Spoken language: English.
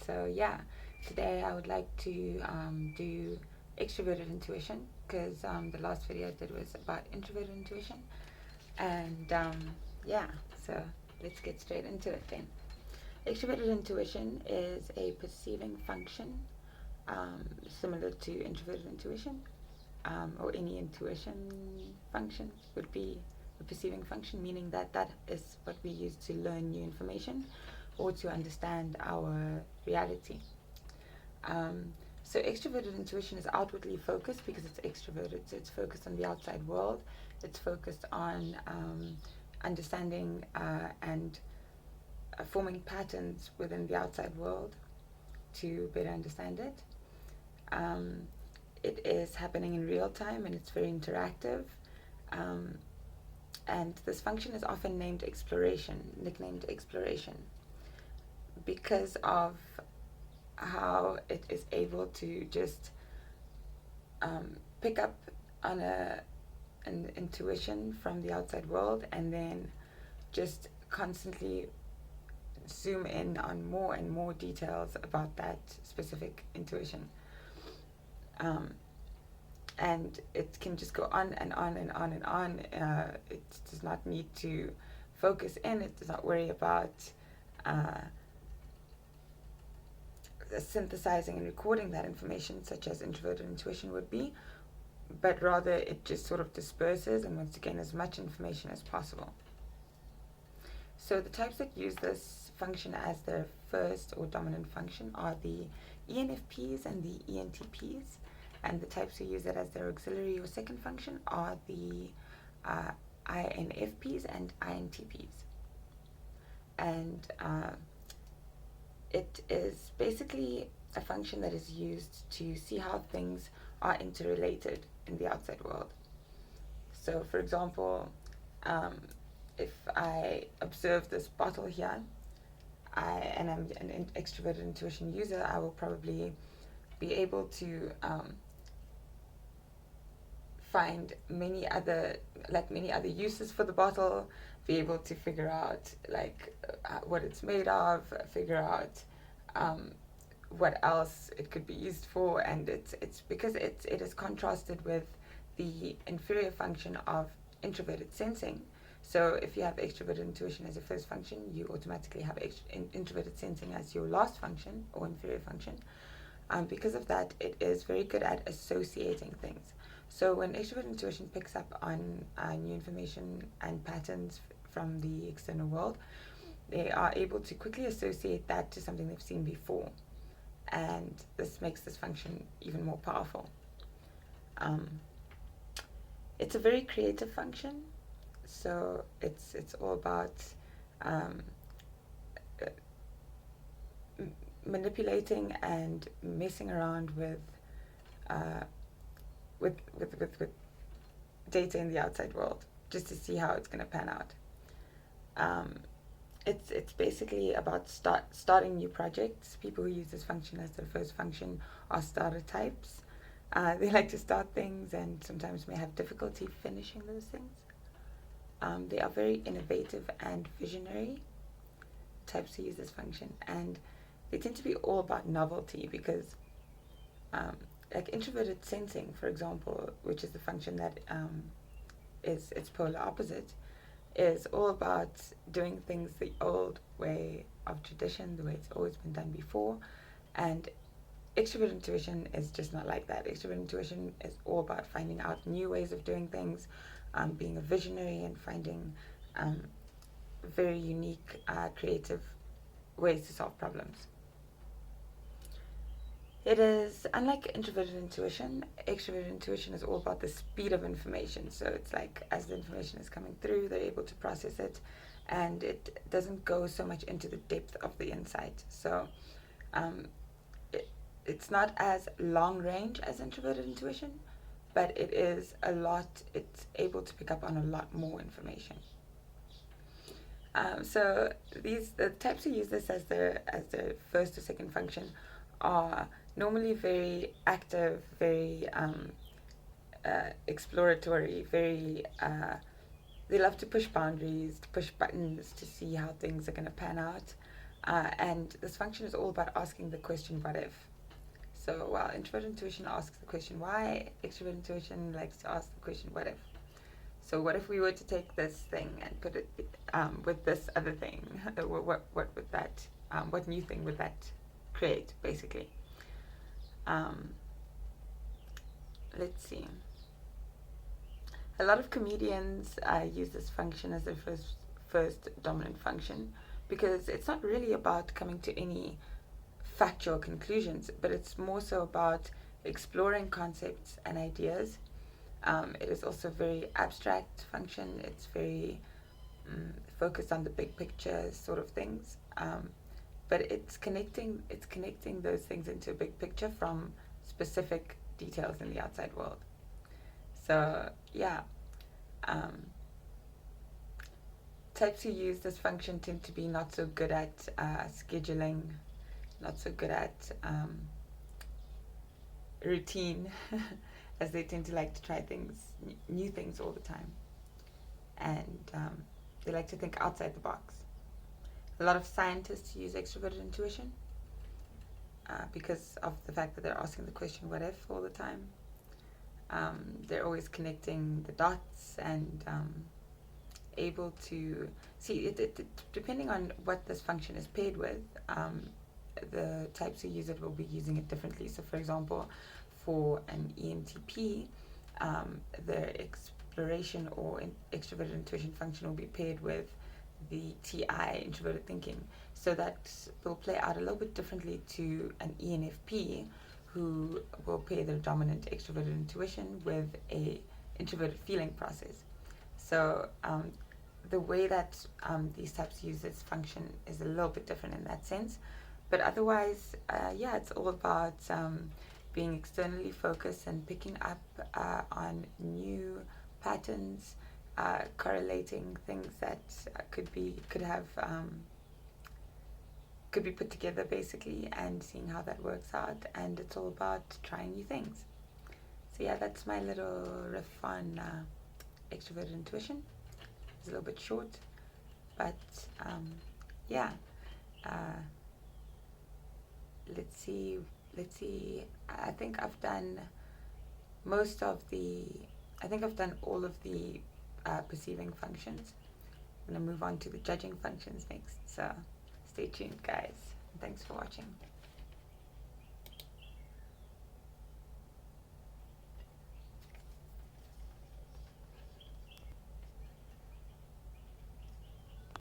So yeah, today I would like to do extroverted intuition because the last video I did was about introverted intuition. And yeah, so let's get straight into it then. Extroverted intuition is a perceiving function similar to introverted intuition, or any intuition function would be a perceiving function, meaning that that is what we use to learn new information or to understand our reality. Um, so extroverted intuition is outwardly focused because it's extroverted. So it's focused on the outside world. It's focused on understanding and forming patterns within the outside world to better understand it. Um, it is happening in real time and it's very interactive. Um, and this function is often nicknamed exploration, because of how it is able to just pick up on an intuition from the outside world and then just constantly zoom in on more and more details about that specific intuition. Um, and it can just go on and on and on and on. It does not need to focus in, it does not worry about uh, synthesizing and recording that information, such as introverted intuition would be, but rather it just sort of disperses and wants to gain as much information as possible. So the types that use this function as their first or dominant function are the ENFPs and the ENTPs, and the types who use it as their auxiliary or second function are the INFPs and INTPs. And it is basically a function that is used to see how things are interrelated in the outside world. So, for example, if I observe this bottle here, and I'm an extroverted intuition user, I will probably be able to find many other uses for the bottle, be able to figure out what it's made of, figure out what else it could be used for, and it's because it is contrasted with the inferior function of introverted sensing. So if you have extroverted intuition as your first function, you automatically have introverted sensing as your last function or inferior function. Because of that, it is very good at associating things. So when extroverted intuition picks up on new information and patterns from the external world, they are able to quickly associate that to something they've seen before. And this makes this function even more powerful. It's a very creative function, so it's all about manipulating and messing around with data in the outside world just to see how it's going to pan out. It's basically about starting new projects. People who use this function as their first function are starter types. They like to start things and sometimes may have difficulty finishing those things. They are very innovative and visionary types who use this function, and they tend to be all about novelty because like introverted sensing, for example, which is the function that is its polar opposite, is all about doing things the old way of tradition, the way it's always been done before. And extroverted intuition is just not like that. Extroverted intuition is all about finding out new ways of doing things, being a visionary and finding very unique, creative ways to solve problems. It is, unlike introverted intuition, extroverted intuition is all about the speed of information. So it's like as the information is coming through, they're able to process it, and it doesn't go so much into the depth of the insight. So it's not as long range as introverted intuition, but it's able to pick up on a lot more information. So the types who use this as their first or second function are normally very active, very exploratory, very they love to push boundaries, to push buttons to see how things are going to pan out. And this function is all about asking the question, what if? So while introverted intuition asks the question why, extroverted intuition likes to ask the question, what if? So what if we were to take this thing and put it with this other thing? What would that, what new thing would that create, basically? Let's see. A lot of comedians use this function as their first dominant function, because it's not really about coming to any factual conclusions, but it's more so about exploring concepts and ideas. It is also a very abstract function. It's very focused on the big picture sort of things, but it's connecting those things into a big picture from specific details in the outside world. So yeah, types who use this function tend to be not so good at scheduling, not so good at routine, as they tend to like to try new things all the time, and they like to think outside the box. A lot of scientists use extroverted intuition because of the fact that they're asking the question, what if, all the time. They're always connecting the dots and able to see it, depending on what this function is paired with. The types who use it will be using it differently. So, for example, for an ENTP, their exploration or extroverted intuition function will be paired with the TI, introverted thinking. So that will play out a little bit differently to an ENFP, who will pair their dominant extroverted intuition with a introverted feeling process. So the way that these types use this function is a little bit different in that sense. But otherwise, yeah, it's all about being externally focused and picking up on new patterns, correlating things that could be put together, basically, and seeing how that works out. And it's all about trying new things. So yeah, that's my little riff on extroverted intuition. It's a little bit short, but yeah. Let's see. I think I've done all of the perceiving functions. I'm going to move on to the judging functions next. So stay tuned, guys. Thanks for watching.